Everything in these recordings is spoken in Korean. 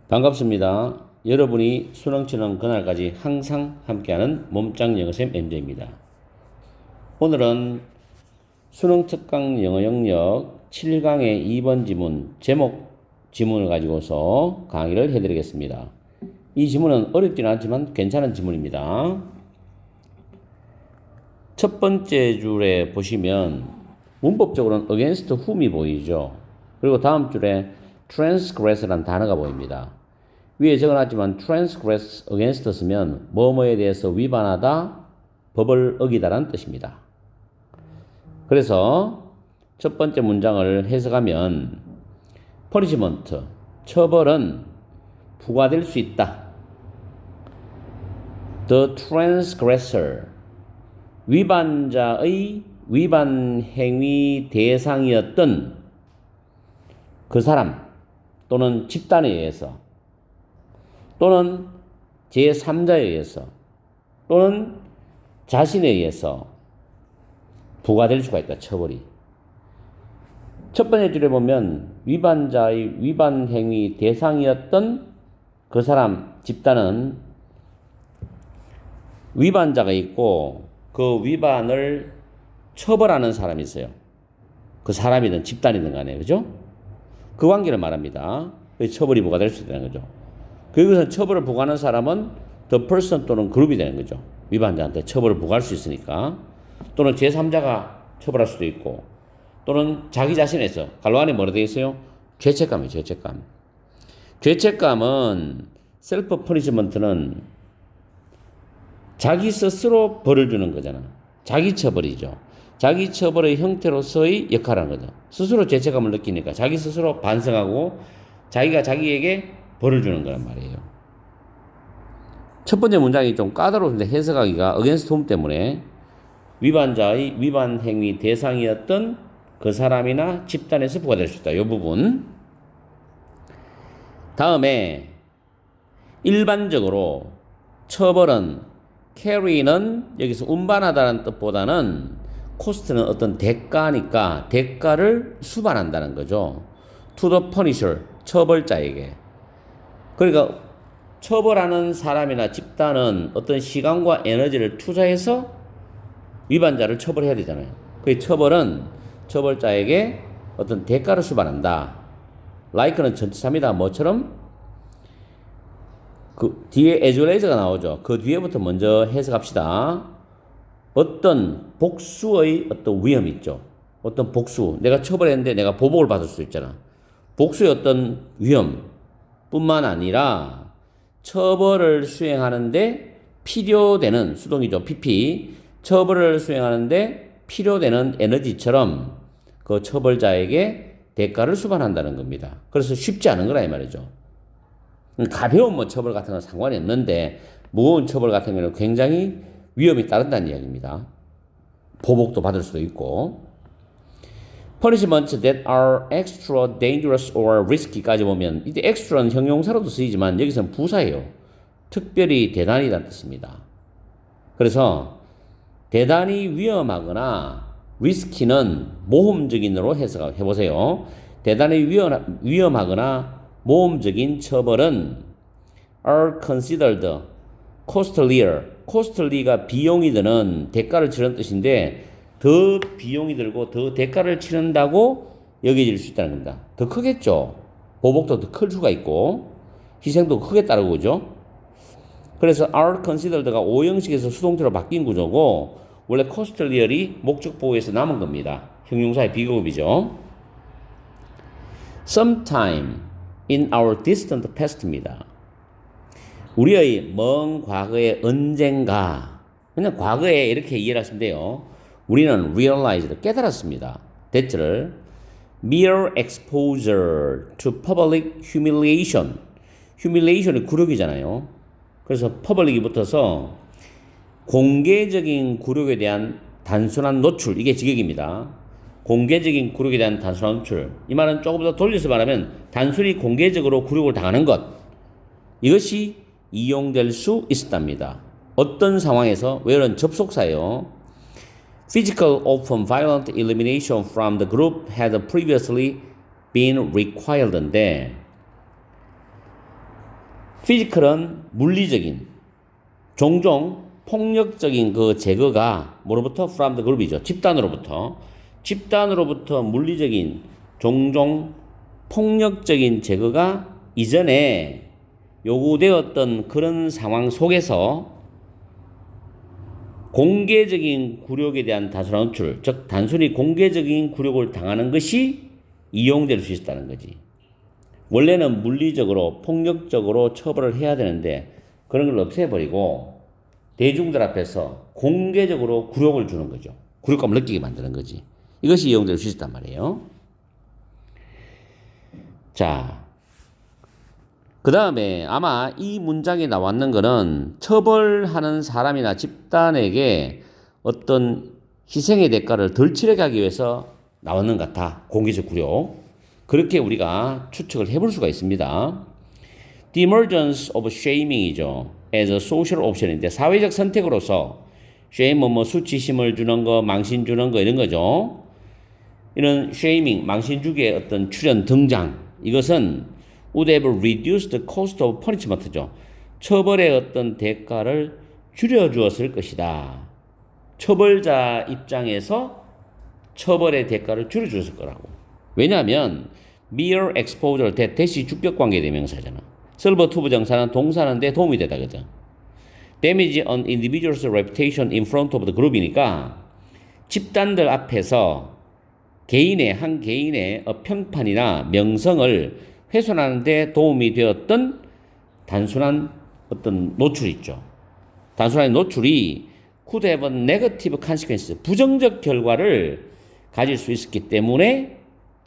반갑습니다. 여러분이 수능 치는 그날까지 항상 함께하는 몸짱 영어쌤 MJ입니다. 오늘은 수능 특강 영어 영역 7강의 2번 지문, 제목 지문을 가지고서 강의를 해드리겠습니다. 이 지문은 어렵지는 않지만 괜찮은 지문입니다. 첫 번째 줄에 보시면 문법적으로는 against whom이 보이죠. 그리고 다음 줄에 transgress라는 단어가 보입니다. 위에 적어놨지만 transgress against 쓰면 뭐뭐에 대해서 위반하다, 법을 어기다라는 뜻입니다. 그래서 첫 번째 문장을 해석하면 punishment, 처벌은 부과될 수 있다. The transgressor, 위반자의 위반 행위 대상이었던 그 사람 또는 집단에 의해서 또는 제3자에 의해서 또는 자신에 의해서 부과될 수가 있다. 처벌이. 첫 번째 줄에 보면 위반자의 위반 행위 대상이었던 그 사람 집단은 위반자가 있고 그 위반을 처벌하는 사람이 있어요. 그 사람이든 집단이든 간에, 그죠? 그 관계를 말합니다. 처벌이 부과될 수 있다는 거죠. 그것은 처벌을 부과하는 사람은 the person 또는 그룹이 되는 거죠. 위반자한테 처벌을 부과할 수 있으니까. 또는 제3자가 처벌할 수도 있고, 또는 자기 자신에서, 갈로 안에 뭐라 되어 있어요? 죄책감이에요, 죄책감. 죄책감은 셀프 퍼니시먼트는 자기 스스로 벌을 주는 거잖아. 자기 처벌이죠. 자기 처벌의 형태로서의 역할을 하는 거죠. 스스로 죄책감을 느끼니까 자기 스스로 반성하고 자기가 자기에게 벌을 주는 거란 말이에요. 첫 번째 문장이 좀 까다로운데 해석하기가 against whom 때문에 위반자의 위반 행위 대상이었던 그 사람이나 집단에서 부과될 수 있다. 이 부분. 다음에 일반적으로 처벌은 carry는 여기서 운반하다는 뜻보다는 cost는 어떤 대가니까 대가를 수반한다는 거죠. to the punisher, 처벌자에게. 그러니까 처벌하는 사람이나 집단은 어떤 시간과 에너지를 투자해서 위반자를 처벌해야 되잖아요. 그 처벌은 처벌자에게 어떤 대가를 수반한다. like는 전치사입니다. 뭐처럼? 그 뒤에 as well as가 나오죠. 그 뒤에부터 먼저 해석합시다. 어떤 복수의 어떤 위험이 있죠. 어떤 복수. 내가 처벌했는데 내가 보복을 받을 수 있잖아. 복수의 어떤 위험 뿐만 아니라 처벌을 수행하는데 필요되는 수동이죠. PP. 처벌을 수행하는데 필요되는 에너지처럼 그 처벌자에게 대가를 수반한다는 겁니다. 그래서 쉽지 않은 거라 이 말이죠. 가벼운 뭐 처벌 같은 건 상관이 없는데 무거운 처벌 같은 경우는 굉장히 위험이 따른다는 이야기입니다. 보복도 받을 수도 있고. punishments that are extra dangerous or risky까지 보면 이때 extra는 형용사로도 쓰이지만 여기서는 부사예요. 특별히 대단히라는 뜻입니다. 그래서 대단히 위험하거나 risky는 모험적인으로 해석해보세요. 대단히 위험하거나 모험적인 처벌은 are considered costlier. costly가 비용이 드는 대가를 치르는 뜻인데 더 비용이 들고 더 대가를 치른다고 여겨질 수 있다는 겁니다. 더 크겠죠. 보복도 더 클 수가 있고 희생도 크게 따르고 그죠. 그래서 are considered가 오형식에서 수동태로 바뀐 구조고 원래 costlier이 목적 보호에서 남은 겁니다. 형용사의 비급이죠. sometime in our distant past입니다. 우리의 먼 과거의 언젠가, 그냥 과거에 이렇게 이해를 하시면 돼요. 우리는 realized, 깨달았습니다. 대체를 mere exposure to public humiliation. humiliation이 굴욕이잖아요. 그래서 public이 붙어서 공개적인 굴욕에 대한 단순한 노출, 이게 직역입니다. 공개적인 굴욕에 대한 단순한 노출. 이 말은 조금 더 돌려서 말하면 단순히 공개적으로 굴욕을 당하는 것. 이것이 이용될 수 있었답니다. 어떤 상황에서? 왜냐하면 접속사예요. Physical open violent elimination from the group had previously been required인데 피지컬은 물리적인, 종종 폭력적인 그 제거가 뭐로부터? from the group이죠. 집단으로부터 물리적인, 종종 폭력적인 제거가 이전에 요구되었던 그런 상황 속에서 공개적인 굴욕에 대한 단순한 노출, 즉 단순히 공개적인 굴욕을 당하는 것이 이용될 수 있다는 거지. 원래는 물리적으로 폭력적으로 처벌을 해야 되는데 그런 걸 없애버리고 대중들 앞에서 공개적으로 굴욕을 주는 거죠. 굴욕감을 느끼게 만드는 거지. 이것이 이용될 수 있단 말이에요. 자, 그 다음에 아마 이 문장에 나왔는 거는 처벌하는 사람이나 집단에게 어떤 희생의 대가를 덜 치르게 하기 위해서 나왔는 것 같아. 공개적 굴욕. 그렇게 우리가 추측을 해볼 수가 있습니다. The emergence of shaming이죠. as a social option인데 사회적 선택으로서 shame은 뭐 수치심을 주는 거, 망신 주는 거 이런 거죠. 이런 shaming, 망신 주기의 어떤 출현 등장 이것은 would have reduced the cost of punishment죠. 처벌의 어떤 대가를 줄여주었을 것이다. 처벌자 입장에서 처벌의 대가를 줄여주었을 거라고. 왜냐하면 mere exposure, 대시 주격관계 대명사잖아. serve to 부정사는 동사는데 도움이 되다거든. damage on individual's reputation in front of the group이니까 집단들 앞에서 한 개인의 평판이나 명성을 훼손하는 데 도움이 되었던 단순한 어떤 노출이 있죠. 단순한 노출이 could have a negative consequence, 부정적 결과를 가질 수 있었기 때문에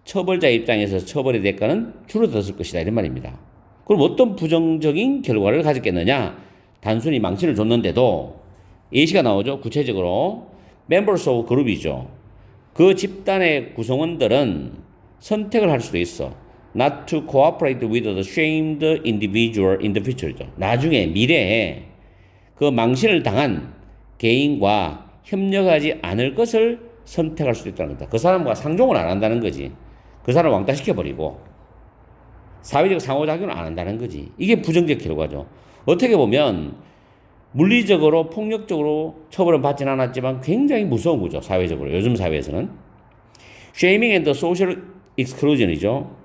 처벌자 입장에서 처벌의 대가는 줄어들었을 것이다 이런 말입니다. 그럼 어떤 부정적인 결과를 가졌겠느냐? 단순히 망신을 줬는데도 예시가 나오죠. 구체적으로 members of group이죠. 그 집단의 구성원들은 선택을 할 수도 있어. not to cooperate with the shamed individual in the future죠. 나중에 미래에 그 망신을 당한 개인과 협력하지 않을 것을 선택할 수도 있다는 거다. 그 사람과 상종을 안 한다는 거지. 그 사람을 왕따시켜버리고 사회적 상호작용을 안 한다는 거지. 이게 부정적 결과죠. 어떻게 보면 물리적으로 폭력적으로 처벌은 받지는 않았지만 굉장히 무서운 거죠. 사회적으로. 요즘 사회에서는. Shaming and social exclusion이죠.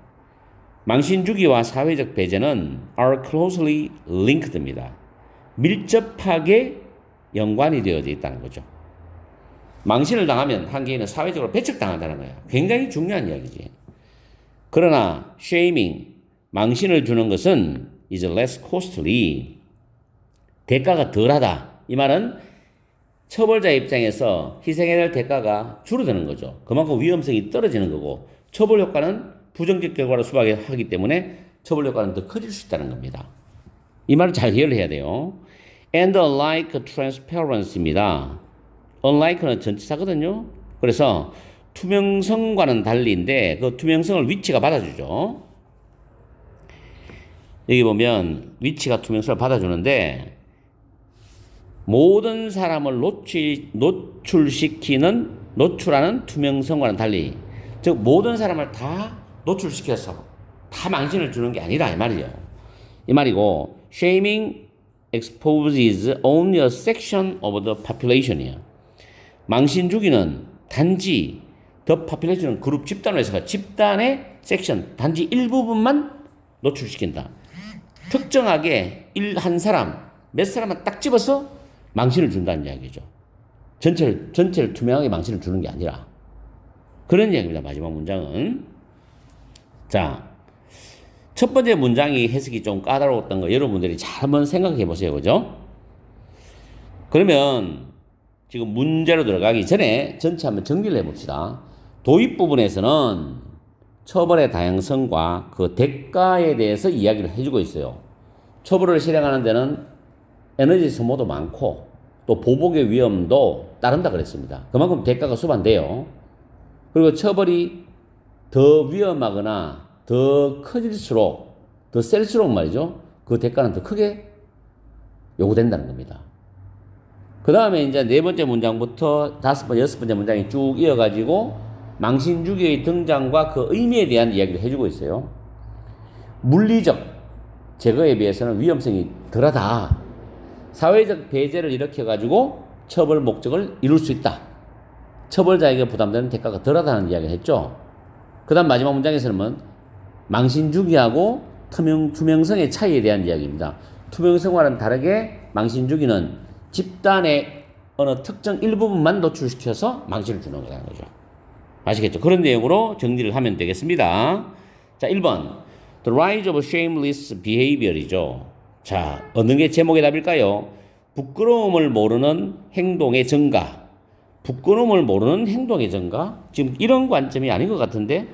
망신 주기와 사회적 배제는 are closely linked입니다. 밀접하게 연관이 되어져 있다는 거죠. 망신을 당하면 한 개인은 사회적으로 배척당한다는 거야. 굉장히 중요한 이야기지. 그러나 shaming, 망신을 주는 것은 is less costly, 대가가 덜하다. 이 말은 처벌자 입장에서 희생해야 될 대가가 줄어드는 거죠. 그만큼 위험성이 떨어지는 거고 처벌 효과는 부정적 결과를 수반하기 때문에 처벌 효과는 더 커질 수 있다는 겁니다. 이 말을 잘 이해를 해야 돼요. And unlike transparency입니다. unlike는 전치사거든요. 그래서 투명성과는 달리인데 그 투명성을 위치가 받아주죠. 여기 보면 위치가 투명성을 받아주는데 모든 사람을 노출하는 투명성과는 달리, 즉 모든 사람을 다 노출시켜서 다 망신을 주는 게 아니라 이 말이에요. 이 말이고 shaming exposes only a section of the population이야. 망신 주기는 단지 the population은 그룹 집단에서 집단의 섹션 단지 일부분만 노출시킨다. 특정하게 한 사람 몇 사람만 딱 집어서 망신을 준다는 이야기죠. 전체를 투명하게 망신을 주는 게 아니라 그런 이야기입니다. 마지막 문장은. 자, 첫 번째 문장이 해석이 좀 까다로웠던 거 여러분들이 잘 한번 생각해 보세요. 그죠? 그러면 지금 문제로 들어가기 전에 전체 한번 정리를 해봅시다. 도입 부분에서는 처벌의 다양성과 그 대가에 대해서 이야기를 해주고 있어요. 처벌을 실행하는 데는 에너지 소모도 많고 또 보복의 위험도 따른다 그랬습니다. 그만큼 대가가 수반돼요. 그리고 처벌이 더 위험하거나 더 커질수록 더 셀수록 말이죠. 그 대가는 더 크게 요구된다는 겁니다. 그 다음에 이제 네 번째 문장부터 다섯 번, 여섯 번째 문장이 쭉 이어가지고 망신주기의 등장과 그 의미에 대한 이야기를 해주고 있어요. 물리적 제거에 비해서는 위험성이 덜하다. 사회적 배제를 일으켜가지고 처벌 목적을 이룰 수 있다. 처벌자에게 부담되는 대가가 덜하다는 이야기를 했죠. 그 다음 마지막 문장에서는 망신주기하고 투명성의 차이에 대한 이야기입니다. 투명성과는 다르게 망신주기는 집단의 어느 특정 일부분만 노출시켜서 망신을 주는 거라는 거죠. 아시겠죠? 그런 내용으로 정리를 하면 되겠습니다. 자, 1번. The rise of shameless behavior이죠. 자, 어느 게 제목의 답일까요? 부끄러움을 모르는 행동의 증가. 부끄러움을 모르는 행동의 증가? 지금 이런 관점이 아닌 것 같은데?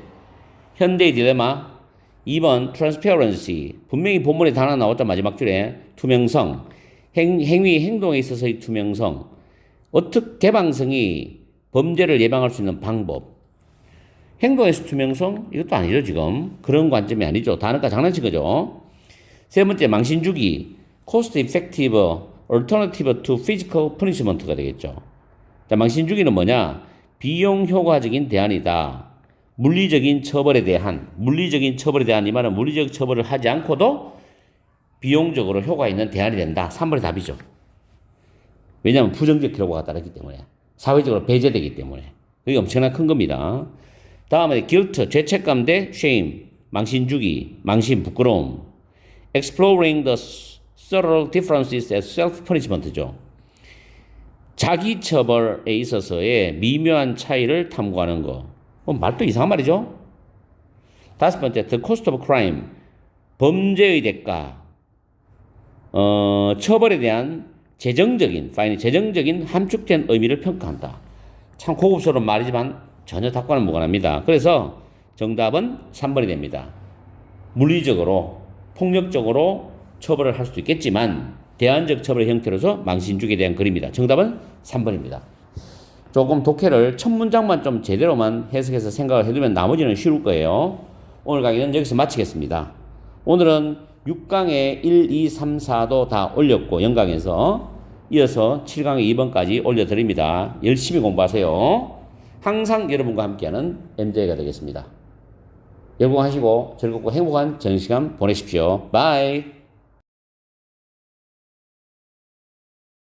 현대의 딜레마. 2번 transparency. 분명히 본문에 다 하나 나왔죠. 마지막 줄에. 투명성. 행위, 행동에 있어서의 투명성. 어떻게 개방성이 범죄를 예방할 수 있는 방법. 행동에서 투명성? 이것도 아니죠, 지금. 그런 관점이 아니죠. 단어가 장난친 거죠. 세 번째, 망신주기. cost effective alternative to physical punishment가 되겠죠. 자, 망신주기는 뭐냐? 비용 효과적인 대안이다. 물리적인 처벌에 대한 이 말은 물리적 처벌을 하지 않고도 비용적으로 효과 있는 대안이 된다. 3번의 답이죠. 왜냐하면 부정적 효과가 따르기 때문에. 사회적으로 배제되기 때문에. 그게 엄청나게 큰 겁니다. 다음에 guilt, 죄책감 대 shame, 망신주기, 망신, 부끄러움. exploring the subtle differences as self-punishment죠. 자기 처벌에 있어서의 미묘한 차이를 탐구하는 거. 말도 이상한 말이죠. 다섯 번째, the cost of crime, 범죄의 대가. 처벌에 대한 재정적인 함축된 의미를 평가한다. 참 고급스러운 말이지만 전혀 답과는 무관합니다. 그래서 정답은 3번이 됩니다. 물리적으로, 폭력적으로 처벌을 할 수도 있겠지만 대안적 처벌의 형태로서 망신주기에 대한 글입니다. 정답은 3번입니다. 조금 독해를 첫 문장만 좀 제대로만 해석해서 생각을 해두면 나머지는 쉬울 거예요. 오늘 강의는 여기서 마치겠습니다. 오늘은 6강에 1, 2, 3, 4도 다 올렸고 영강에서 이어서 7강에 2번까지 올려드립니다. 열심히 공부하세요. 항상 여러분과 함께하는 MJ가 되겠습니다. 열공하시고 즐겁고 행복한 저녁시간 보내십시오. 바이.